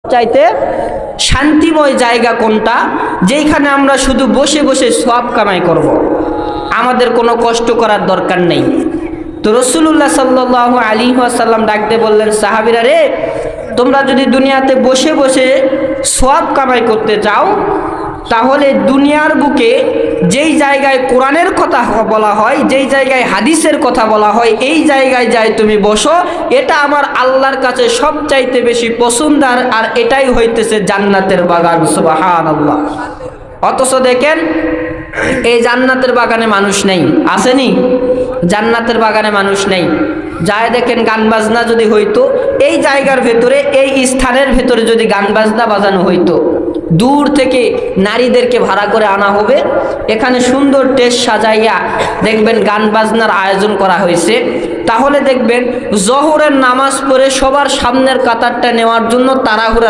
চাইতে শান্তিময় জায়গা কোনটা, যেখানে আমরা শুধু বসে বসে সওয়াব কামাই করব, আমাদের কোনো কষ্ট করার দরকার নেই। তো রাসূলুল্লাহ সাল্লাল্লাহু আলাইহি ওয়াসাল্লাম ডাকতে বললেন, সাহাবীরা রে, তোমরা যদি দুনিয়াতে বসে বসে সওয়াব কামাই করতে চাও, তাহলে দুনিয়ার বুকে যেই জায়গায় কোরআনের কথা বলা হয়, যেই জায়গায় হাদিসের কথা বলা হয়, এই জায়গায় যাই তুমি বসো। এটা আমার আল্লাহর কাছে সবচাইতে বেশি পছন্দ, আর এটাই হইতেছে জান্নাতের বাগান। সুবহানাল্লাহ। অথচ দেখেন, এই জান্নাতের বাগানে মানুষ নেই, আসেনি? জান্নাতের বাগানে মানুষ নেই। যায় দেখেন, গান বাজনা যদি হইতো, এই জায়গার ভেতরে, এই স্থানের ভেতরে যদি গান বাজনা বাজানো হইতো, দূর থেকে নারীদেরকে ভাড়া করে আনা হবে, এখানে সুন্দর টেজ সাজাইয়া দেখবেন গান বাজনার আয়োজন করা হয়েছে, তাহলে দেখবেন জোহরের নামাজ পড়ে সবার সামনের কাতারটা নেওয়ার জন্য তাড়াহুড়া